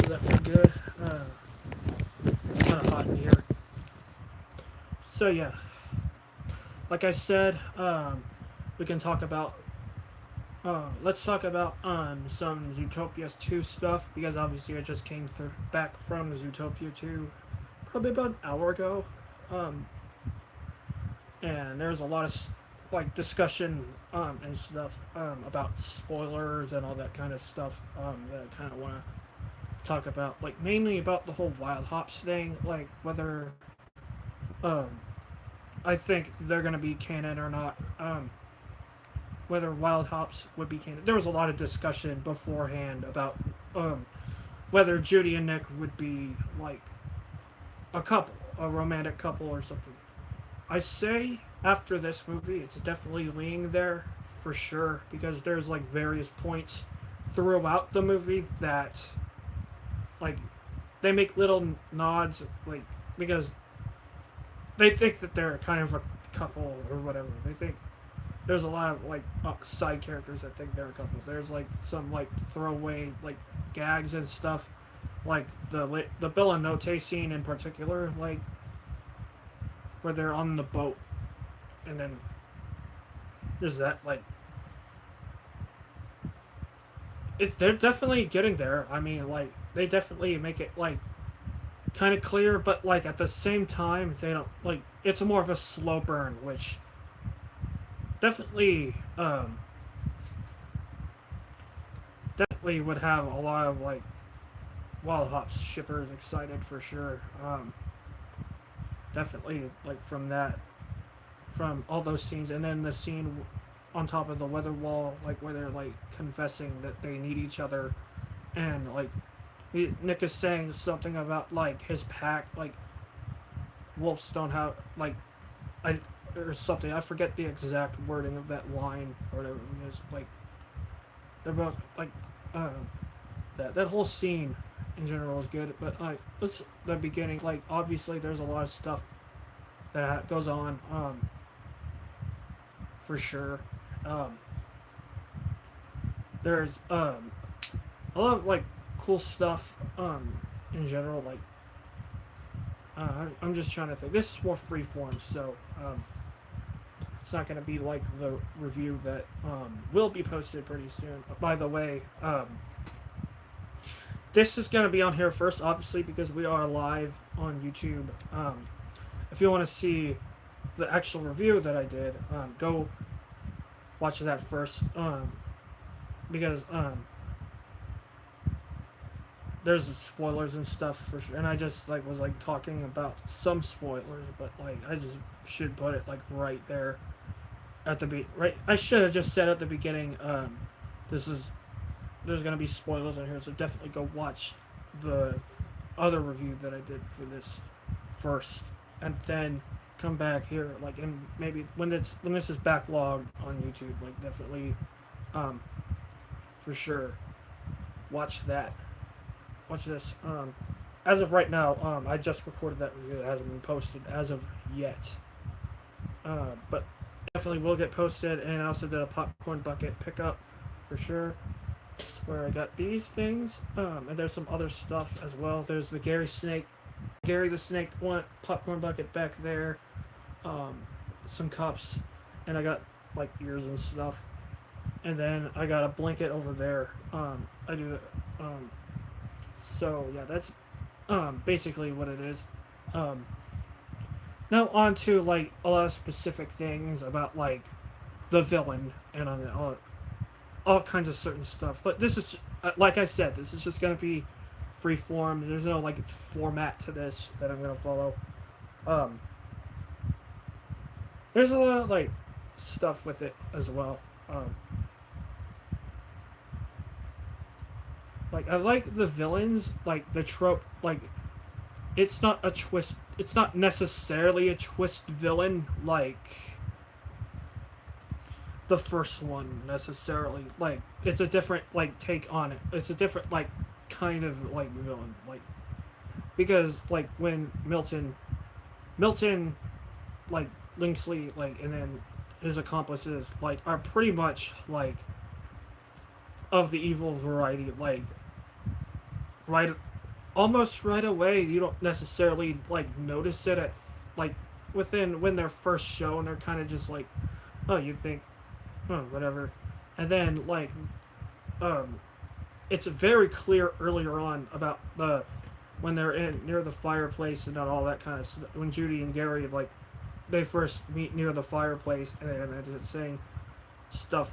That's good. It's kind of hot in here. So yeah, like I said, we can talk about. Let's talk about some Zootopia's 2 stuff because obviously I just came back from Zootopia 2 probably about an hour ago, um, and there's a lot of like discussion and stuff about spoilers and all that kind of stuff that I kind of want to talk about, like mainly about the whole Wild Hops thing, like whether um, I think they're gonna be canon or not. Whether Wild Hops would be canon. There was a lot of discussion beforehand about um, whether Judy and Nick would be like a couple, a romantic couple or something. I say after this movie, it's definitely leaning there for sure because there's like various points throughout the movie that like they make little nods like because they think that they're kind of a couple or whatever. They think there's a lot of like side characters that think they're a couple. There's like some like throwaway like gags and stuff, like the Bill and Note scene in particular, like where they're on the boat, and then there's that like they're definitely getting there. I mean, like they definitely make it like kind of clear, but like at the same time they don't like it's more of a slow burn, which definitely definitely would have a lot of like Wild Hops shippers excited for sure. Definitely like from all those scenes, and then the scene on top of the weather wall, like where they're like confessing that they need each other, and like Nick is saying something about like his pack, like wolves don't have like I or something. I forget the exact wording of that line or whatever it is. Like they're both like uh, that whole scene in general is good, but like let's the beginning. Like obviously there's a lot of stuff that goes on for sure. Um, there's a lot of like cool stuff in general. Like I'm just trying to think. This is more freeform, so it's not going to be like the review that will be posted pretty soon. By the way, this is going to be on here first, obviously, because we are live on YouTube. If you want to see the actual review that I did, go watch that first, because there's spoilers and stuff for sure. And I just like was like talking about some spoilers, but like I just should put it like right there at the right. I should have just said at the beginning. This is there's gonna be spoilers in here, so definitely go watch the other review that I did for this first, and then come back here like and maybe when this is backlogged on YouTube, like definitely, um, for sure, watch that. Watch this. As of right now, I just recorded that review. It hasn't been posted as of yet, but definitely will get posted. And I also did a popcorn bucket pickup for sure. That's where I got these things. And there's some other stuff as well. There's the Gary the Snake one popcorn bucket back there. Some cups, and I got like ears and stuff. And then I got a blanket over there. I do. So yeah, that's basically what it is. Um, Now on to like a lot of specific things about like the villain and on all kinds of certain stuff. But this is like I said, this is just gonna be free form. There's no like format to this that I'm gonna follow. Um, there's a lot of like stuff with it as well. Like I like the villains, like the trope, like it's not a twist. It's not necessarily a twist villain like the first one necessarily. Like it's a different like take on it. It's a different like kind of like villain like because like when Milton like Linksley like and then his accomplices like are pretty much like of the evil variety like right almost right away. You don't necessarily like notice it at like within when they're first shown. They're kind of just like, oh, you think, oh, whatever, and then like um, it's very clear earlier on about the when they're in near the fireplace and all that kind of stuff. When Judy and Gary like they first meet near the fireplace and it's saying stuff,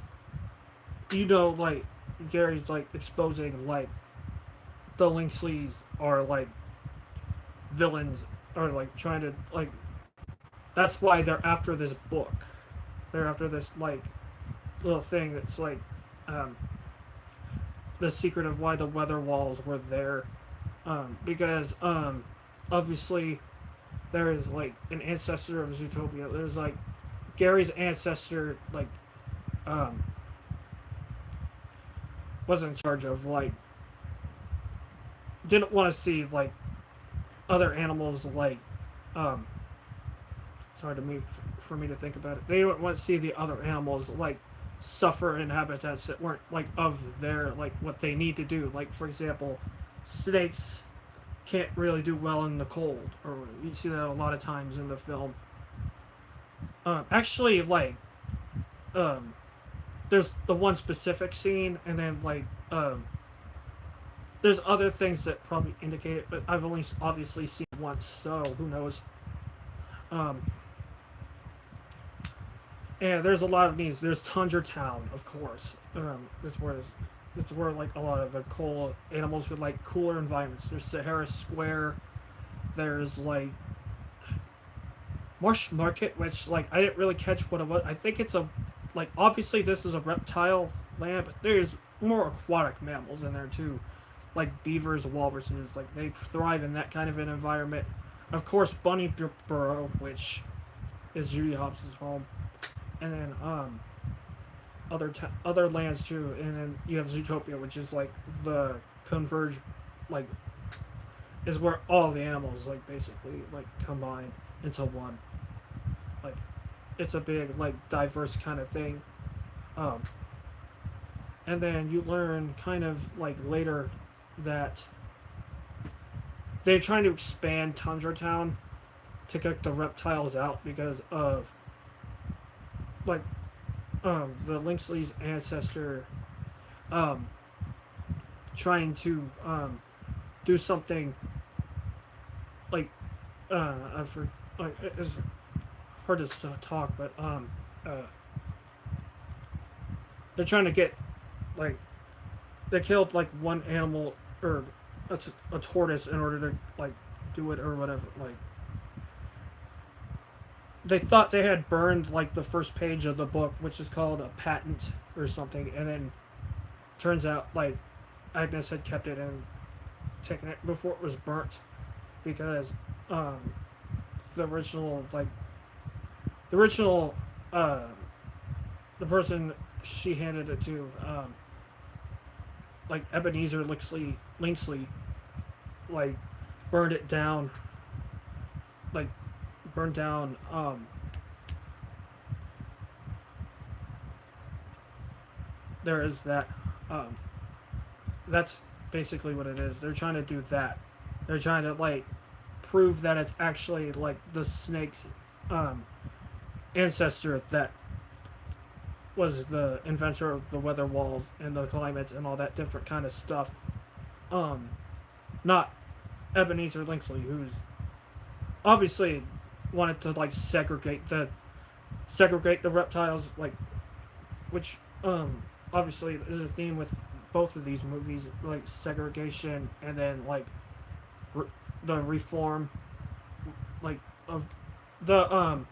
like Gary's like exposing like the Linksleys are like villains or like trying to like that's why they're after this book. They're after this like little thing that's like um, the secret of why the weather walls were there. Because obviously there is like an ancestor of Zootopia. There's like Gary's ancestor like um, was in charge of like didn't want to see like other animals like um, it's hard to me for me to think about it. They didn't want to see the other animals like suffer in habitats that weren't like of their like what they need to do. Like for example, snakes can't really do well in the cold, or you see that a lot of times in the film. Actually, like um, there's the one specific scene, and then like there's other things that probably indicate it, but I've only obviously seen it once, so who knows. Um, and there's a lot of these. There's Tundra Town, of course. It's where like a lot of the cool animals with like cooler environments. There's Sahara Square. There's like Marsh Market, which like I didn't really catch what it was. I think it's a like obviously this is a reptile land, but there's more aquatic mammals in there too, like beavers, walruses. Like they thrive in that kind of an environment. Of course, Bunny Burrow, which is Judy Hopps' home, and then other lands too, and then you have Zootopia, which is like the converge, like is where all the animals like basically like combine into one. Like it's a big like diverse kind of thing, um, and then you learn kind of like later that they're trying to expand Tundra Town to kick the reptiles out because of like the Linksley's ancestor um, trying to do something like it's hard to talk, but they're trying to get like they killed like one animal or a tortoise in order to like do it or whatever. Like they thought they had burned like the first page of the book, which is called a patent or something, and then turns out like Agnes had kept it and taken it before it was burnt because the original like the original the person she handed it to like Ebenezer Linksley like burned it down like burned down there is that that's basically what it is. They're trying to do that. They're trying to like prove that it's actually like the snake's ancestor that was the inventor of the weather walls and the climates and all that different kind of stuff. Not Ebenezer Linksley, who's obviously wanted to like segregate the reptiles, like which obviously is a theme with both of these movies, like segregation and then like the reform, like of the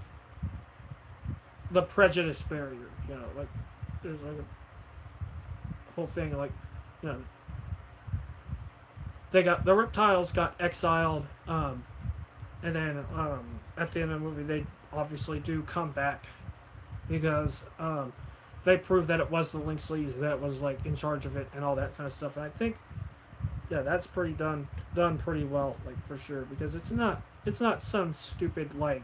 prejudice barrier. You know, like there's like a whole thing, like you know, the reptiles got exiled, and then at the end of the movie they obviously do come back because they prove that it was the Linksleys that was like in charge of it and all that kind of stuff. And I think that's pretty done pretty well, like for sure, because it's not some stupid like,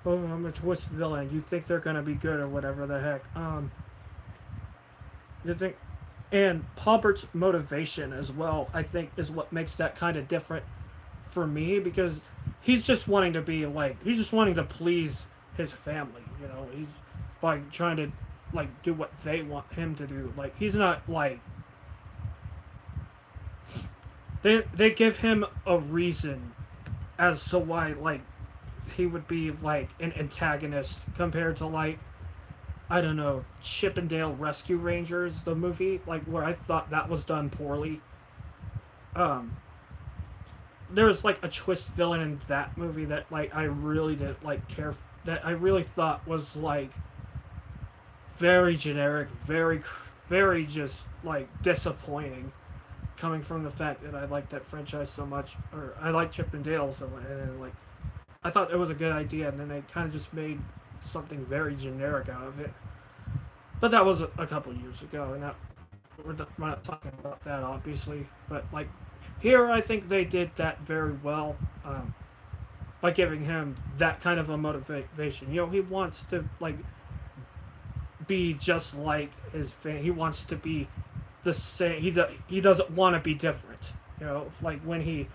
oh, I'm a twist villain. You think they're gonna be good or whatever the heck. You think And Paubert's motivation as well, I think, is what makes that kind of different for me, because he's just wanting to be like, he's just wanting to please his family, you know. He's by trying to like do what they want him to do. Like he's not like, they give him a reason as to why like he would be like an antagonist compared to like, I don't know, Chippendale Rescue Rangers, the movie, like where I thought that was done poorly. Um, there's like a twist villain in that movie that like I really didn't like care, that I really thought was like very generic, very just like disappointing, coming from the fact that I like that franchise so much, or I like Chippendale so much, and like I thought it was a good idea, and then they kind of just made something very generic out of it. But that was a couple years ago, and that, we're not talking about that obviously. But like here, I think they did that very well, by giving him that kind of a motivation. You know, he wants to like be just like his fan. He wants to be the same. He doesn't want to be different. You know, like when he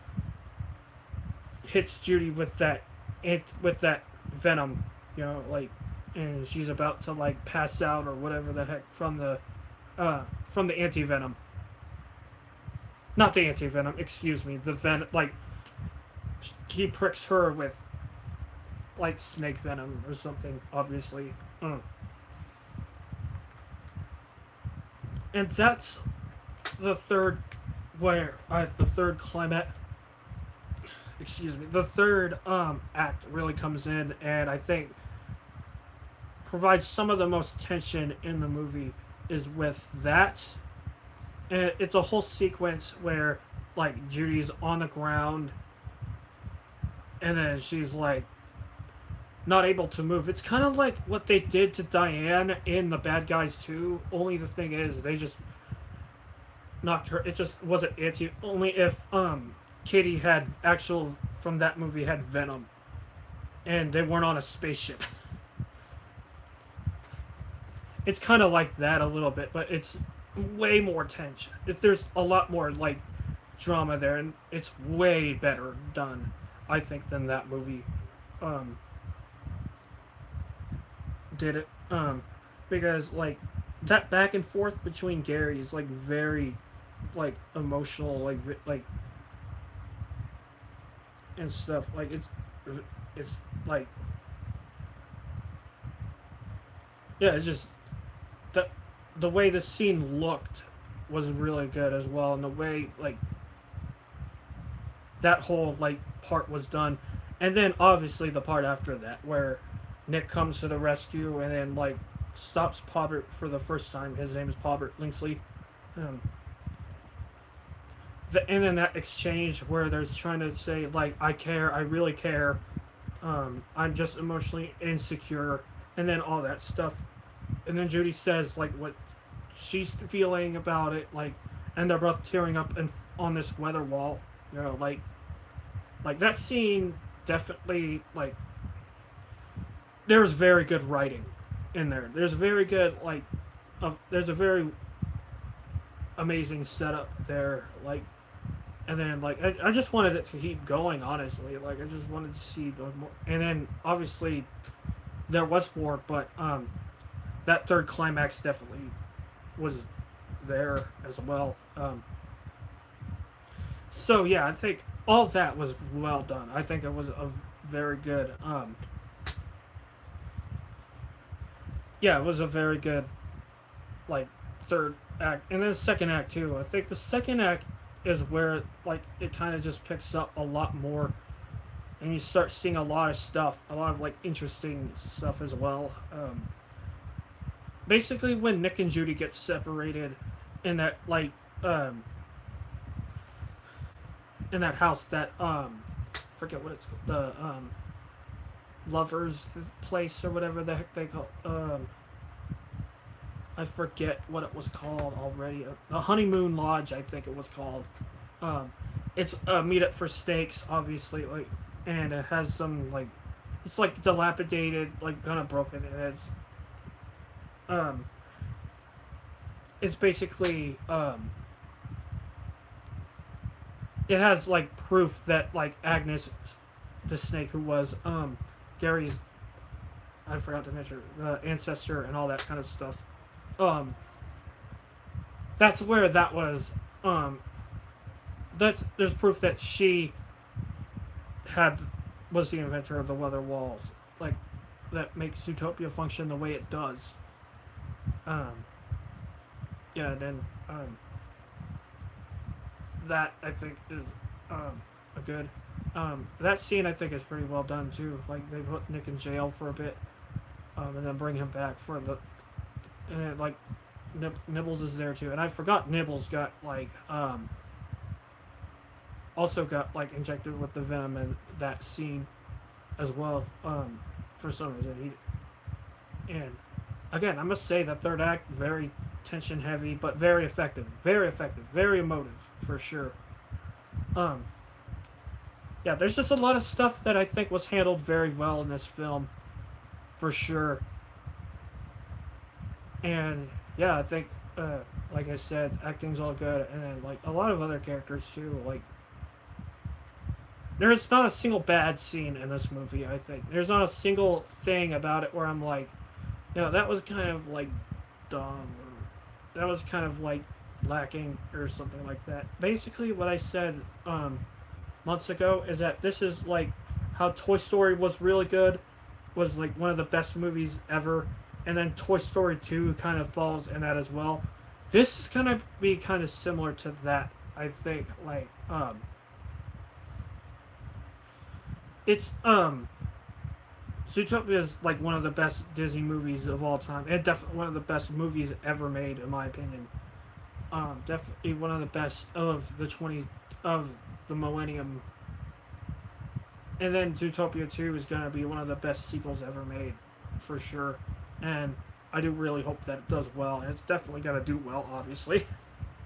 hits Judy with that venom. You know, like, and she's about to like pass out or whatever the heck from the anti venom. Not the anti venom. Excuse me. The venom. Like he pricks her with like snake venom or something. Obviously. And that's the third the third climax, excuse me, the third act really comes in, and I think provides some of the most tension in the movie is with that. And it's a whole sequence where like Judy's on the ground, and then she's like not able to move. It's kind of like what they did to Diane in The Bad Guys 2. Only the thing is, they just knocked her. It just wasn't anti. Only if Katie had actual from that movie had venom, and they weren't on a spaceship. It's kind of like that a little bit, but it's way more tension. There's a lot more like drama there, and it's way better done, I think, than that movie. Um, did it because like that back and forth between Gary is like very like emotional, like and stuff, like it's like, yeah, it's just the the way the scene looked was really good as well, and the way like that whole like part was done. And then obviously the part after that where Nick comes to the rescue and then like stops Pobbert for the first time. His name is Pobbert Linksley. Um, and then that exchange where they're trying to say like, I care, I really care. I'm just emotionally insecure, and then all that stuff. And then Judy says like what she's feeling about it, like, and they're both tearing up and on this weather wall. You know, like that scene definitely like, there's very good writing in there. There's very good like, there's a very amazing setup there. Like, and then like I just wanted it to keep going. Honestly, like I just wanted to see the more. And then obviously there was more, but that third climax definitely was there as well. So yeah, I think all that was well done. I think it was a very good. Yeah, it was a very good like third act, and then second act too. I think the second act is where like it kind of just picks up a lot more, and you start seeing a lot of stuff, a lot of like interesting stuff as well. Basically, when Nick and Judy get separated in that like um, in that house that forget what it's called, the lovers place or whatever the heck they call, I forget what it was called already. A honeymoon lodge, I think it was called. Um, it's a meetup for snakes, obviously, like, and it has some like, it's like dilapidated, like kind of broken, and um, it's basically it has like proof that like Agnes, the snake who was Gary's, I forgot to mention, ancestor and all that kind of stuff. Um, that's where that was. Um, that's there's proof that she had was the inventor of the weather walls, like that makes Zootopia function the way it does. Um, yeah, then that I think is a good. That scene I think is pretty well done too. Like they put Nick in jail for a bit, and then bring him back for the, and then, like Nibbles is there too. And I forgot Nibbles got like also got like injected with the venom in that scene as well. For some reason and again I must say that third act very tension heavy but very effective, very emotive for sure. Um, yeah, there's just a lot of stuff that I think was handled very well in this film, for sure. And yeah, I think, like I said, acting's all good, and like a lot of other characters too. Like there's not a single bad scene in this movie. I think there's not a single thing about it where I'm like, that was kind of like dumb, or that was kind of like lacking, or something like that. Basically, what I said months ago is that this is like how Toy Story was really good, was like one of the best movies ever, and then Toy Story 2 kind of falls in that as well. This is gonna be kind of similar to that, I think. Like, it's Zootopia is like one of the best Disney movies of all time, and definitely one of the best movies ever made, in my opinion. Definitely one of the best of the millennium. And then Zootopia 2 is gonna be one of the best sequels ever made, for sure. And I do really hope that it does well, and it's definitely gonna do well, obviously.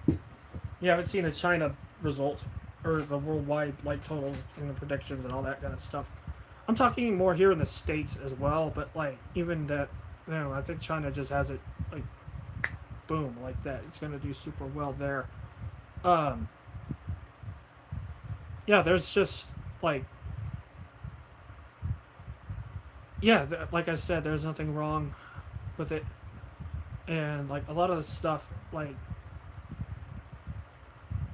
You haven't seen the China result or the worldwide like total and the predictions and all that kind of stuff. I'm talking more here in the States as well, but like even that, I think China just has it like boom like that. It's gonna do super well there. Um, yeah, there's just like like I said, there's nothing wrong with it, and like a lot of the stuff, like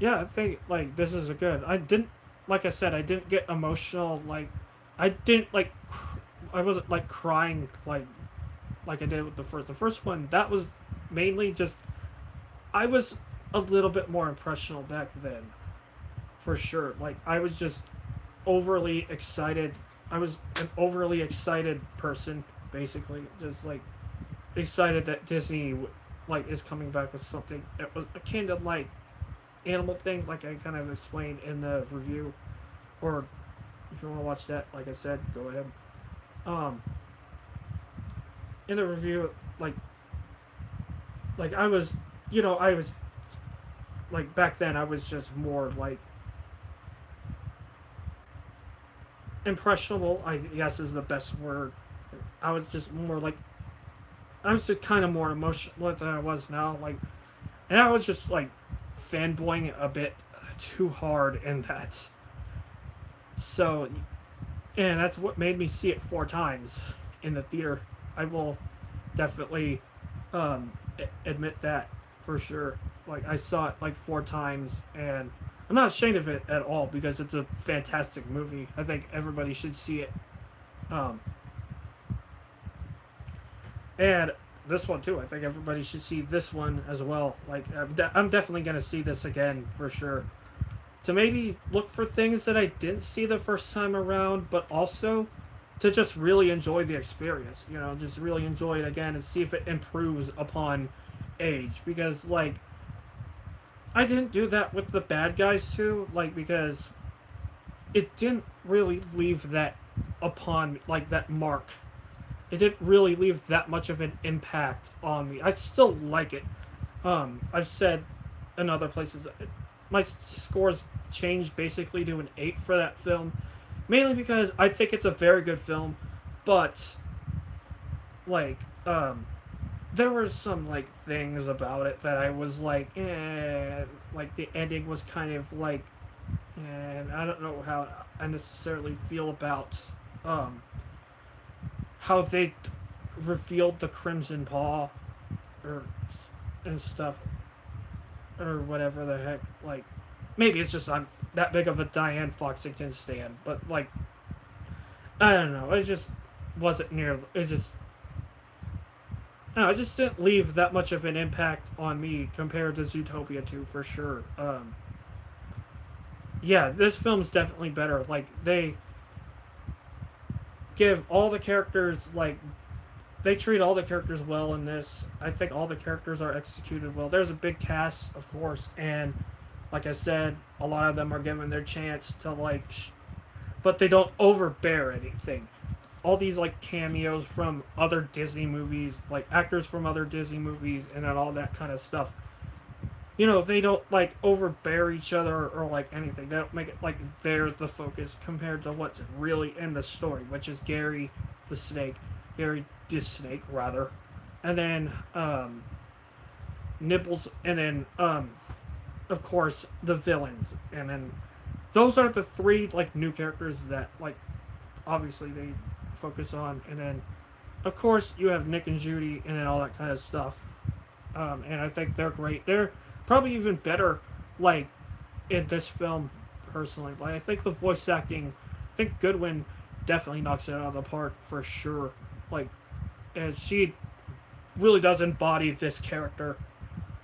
I think like this is a good. I didn't, like I said, I didn't get emotional. Like I didn't like, I wasn't like crying like I did with the first. The first one that was mainly just I was a little bit more impressionable back then, for sure. Like I was just overly excited. I was an overly excited person, basically, just like excited that Disney like is coming back with something that was akin to like animal thing, like I kind of explained in the review, or if you want to watch that, like I said, go ahead. Um, in the review, like I was, I was like back then I was just more like impressionable, I guess is the best word. I was just more like I was just kind of more emotional than I was now, like, and I was just like fanboying a bit too hard in that. So, and that's what made me see it 4 times in the theater. I will definitely admit that, for sure. Like I saw it like 4 times, and I'm not ashamed of it at all because it's a fantastic movie. I think everybody should see it. Um, and this one too. I think everybody should see this one as well. Like I'm definitely gonna see this again for sure. To maybe look for things that I didn't see the first time around, but also to just really enjoy the experience. Just really enjoy it again and see if it improves upon age. Because like I didn't do that with the bad guys too. Like because it didn't really leave that upon like that mark. It didn't really leave that much of an impact on me. I still like it. I've said in other places my scores changed basically to an 8 for that film, mainly because I think it's a very good film, but like there were some like things about it that I was like the ending was kind of like, and I don't know how I necessarily feel about um, how they revealed the Crimson Paw or and stuff or whatever the heck. Like maybe it's just I'm that big of a Diane Foxington stan, but like I don't know. It just wasn't near. It just no, it just didn't leave that much of an impact on me compared to Zootopia 2 for sure. Yeah, this film's definitely better. Like they give all the characters like they treat all the characters well in this. I think all the characters are executed well. There's a big cast, of course, and like I said, a lot of them are given their chance to but they don't overbear anything. All these like cameos from other Disney movies, like actors from other Disney movies, and then all that kind of stuff. You know, they don't like overbear each other or like anything. They don't make it like they're the focus compared to what's really in the story, which is Gary the snake, Gary the snake rather, and then Nibbles, and then of course the villains, and then those are the three like new characters that like obviously they focus on, and then of course you have Nick and Judy and then all that kind of stuff. And I think they're great. They're probably even better like in this film personally. Like I think the voice acting, I think Goodwin definitely knocks it out of the park for sure. Like, and she really does embody this character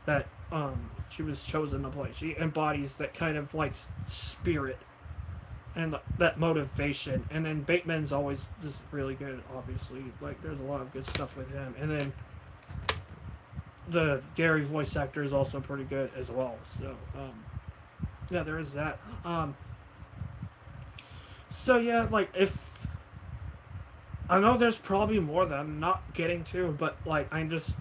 that she was chosen to play. She embodies that kind of like spirit and that motivation. And then Bateman's always just really good. Obviously, like there's a lot of good stuff with him. And then the Gary voice actor is also pretty good as well. So yeah, there is that. So yeah, like if I know there's probably more that I'm not getting to, but like I'm just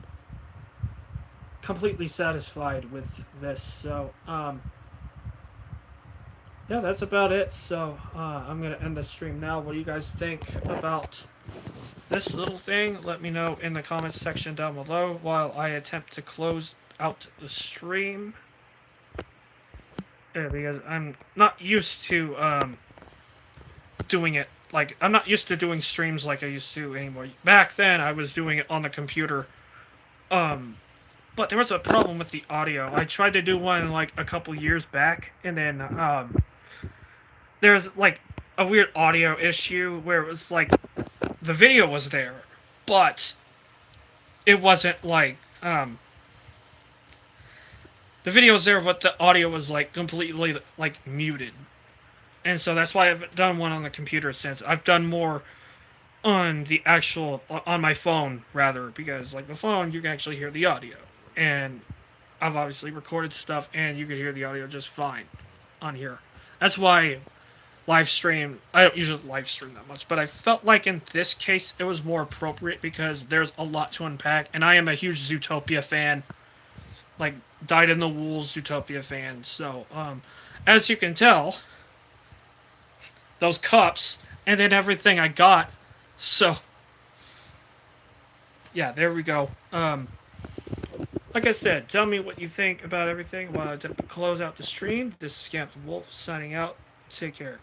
completely satisfied with this. So yeah, that's about it. So I'm gonna end the stream now. What do you guys think about this little thing? Let me know in the comments section down below while I attempt to close out the stream. Yeah, because I'm not used to doing it like I'm not used to doing streams like I used to anymore. Back then I was doing it on the computer. But there was a problem with the audio. I tried to do one like a couple years back, and then there's like a weird audio issue where it was like the video was there, but it wasn't like the video was there, but the audio was like completely like muted. And so that's why I haven't done one on the computer since. I've done more on the actual on my phone rather, because like the phone you can actually hear the audio, and I've obviously recorded stuff and you can hear the audio just fine on here. That's why live stream, I don't usually live stream that much, but I felt like in this case it was more appropriate because there's a lot to unpack, and I am a huge Zootopia fan, like dyed in the wool Zootopia fan. So as you can tell, those cups and then everything I got. So yeah, there we go. Like I said, tell me what you think about everything while I close out the stream. This is Scamp the Wolf signing out. Take care.